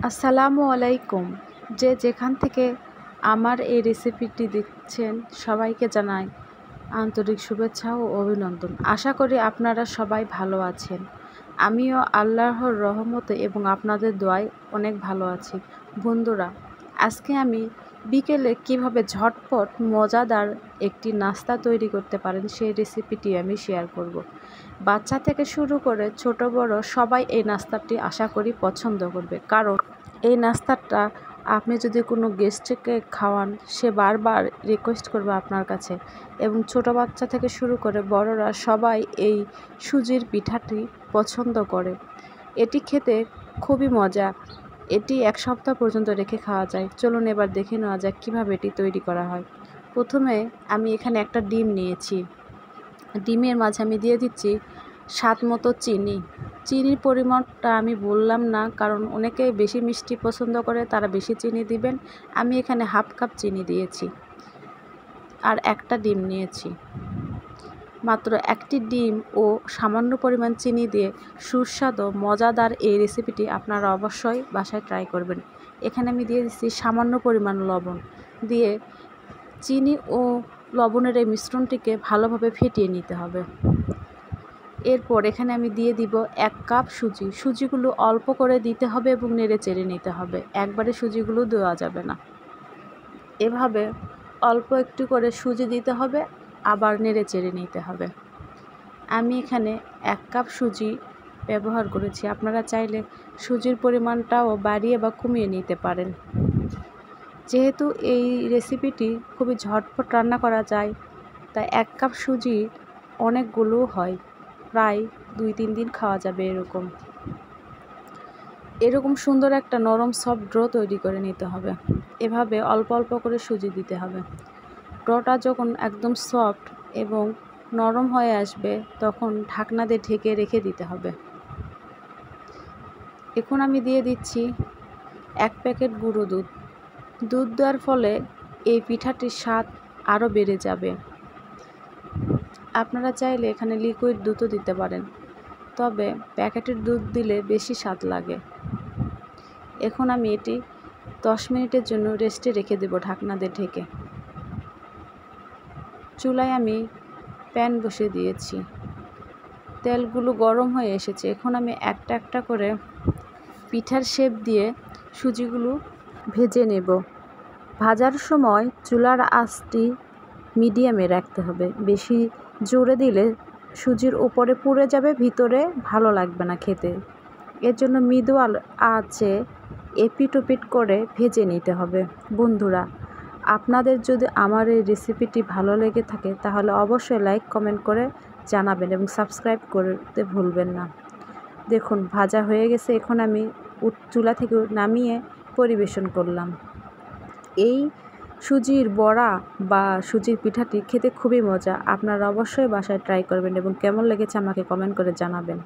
আসসালামু আলাইকুম। যে যেখান থেকে আমার এই রেসিপিটি দেখছেন সবাইকে জানাই আন্তরিক শুভেচ্ছা ও অভিনন্দন। আশা করি আপনারা সবাই ভালো আছেন। আমিও আল্লাহর রহমতে এবং আপনাদের দোয়ায় অনেক ভালো আছি। বন্ধুরা, আজকে আমি বিকেলে কিভাবে ঝটপট মজাদার একটি নাস্তা তৈরি করতে পারেন সেই রেসিপিটি আমি শেয়ার করব। বাচ্চা থেকে শুরু করে ছোট বড় সবাই এই নাস্তাটি আশা করি পছন্দ করবে, কারণ এই নাস্তাটা আপনি যদি কোনো গেস্টকে খাওয়ান সে বারবার রিকোয়েস্ট করবে আপনার কাছে, এবং ছোট বাচ্চা থেকে শুরু করে বড়রা সবাই এই সুজির পিঠাটি পছন্দ করে। এটি খেতে খুবই মজা, এটি এক সপ্তাহ পর্যন্ত রেখে খাওয়া যায়। চলুন এবার দেখে নেওয়া যাক কীভাবে এটি তৈরি করা হয়। প্রথমে আমি এখানে একটা ডিম নিয়েছি। ডিমের মাঝে আমি দিয়ে দিচ্ছি স্বাদ মতো চিনি। চিনির পরিমাণটা আমি বললাম না, কারণ অনেকে বেশি মিষ্টি পছন্দ করে, তারা বেশি চিনি দিবেন। আমি এখানে হাফ কাপ চিনি দিয়েছি আর একটা ডিম নিয়েছি। মাত্র একটি ডিম ও সামান্য পরিমাণ চিনি দিয়ে সুস্বাদু মজাদার এই রেসিপিটি আপনারা অবশ্যই বাসায় ট্রাই করবেন। এখানে আমি দিয়ে দিচ্ছি সামান্য পরিমাণ লবণ। দিয়ে চিনি ও লবণের এই মিশ্রণটিকে ভালোভাবে ফেটিয়ে নিতে হবে। এরপর এখানে আমি দিয়ে দিব 1 কাপ সুজি। সুজিগুলো অল্প করে দিতে হবে এবং নেড়ে চেড়ে নিতে হবে, একবারে সুজিগুলো দেওয়া যাবে না। এভাবে অল্প একটু করে সুজি দিতে হবে, আবার নেড়ে চেড়ে নিতে হবে। আমি এখানে 1 কাপ সুজি ব্যবহার করেছি। আপনারা চাইলে সুজির পরিমাণটাও বাড়িয়ে বা কমিয়ে নিতে পারেন। যেহেতু এই রেসিপিটি খুবই ঝটপট রান্না করা যায়, তাই 1 কাপ সুজি অনেকগুলো হয়, প্রায় 2-3 দিন খাওয়া যাবে। এরকম সুন্দর একটা নরম সফট ডো তৈরি করে নিতে হবে। এভাবে অল্প অল্প করে সুজি দিতে হবে। ডোটা যখন একদম সফট এবং নরম হয়ে আসবে তখন ঢাকনা দিয়ে ঢেকে রেখে দিতে হবে। এখন আমি দিয়ে দিচ্ছি 1 প্যাকেট গুঁড়ো দুধ। দুধ দেওয়ার ফলে এই পিঠাটির স্বাদ আরও বেড়ে যাবে। আপনারা চাইলে এখানে লিকুইড দুধও দিতে পারেন, তবে প্যাকেটের দুধ দিলে বেশি স্বাদ লাগে। এখন আমি এটি 10 মিনিটের জন্য রেস্টে রেখে দেব ঢাকনা দিয়ে ঢেকে। চুলায় আমি প্যান বসিয়ে দিয়েছি। তেলগুলো গরম হয়ে এসেছে। এখন আমি একটা একটা করে পিঠার শেপ দিয়ে সুজিগুলো ভেজে নেব। ভাজার সময় চুলার আঁচটি মিডিয়ামে রাখতে হবে। বেশি জোরে দিলে সুজির উপরে পুড়ে যাবে, ভিতরে ভালো লাগবে না খেতে। এর জন্য মৃদু আঁচে এপিট ওপিট করে ভেজে নিতে হবে। বন্ধুরা, আপনাদের যদি আমার এই রেসিপিটি ভালো লেগে থাকে তাহলে অবশ্যই লাইক কমেন্ট করে জানাবেন এবং সাবস্ক্রাইব করতে ভুলবেন না। দেখুন ভাজা হয়ে গেছে। এখন আমি চুলা থেকে নামিয়ে পরিবেশন করলাম। এই সুজির বড়া বা সুজির পিঠাটি খেতে খুবই মজা। আপনারা অবশ্যই বাসায় ট্রাই করবেন এবং কেমন লেগেছে আমাকে কমেন্ট করে জানাবেন।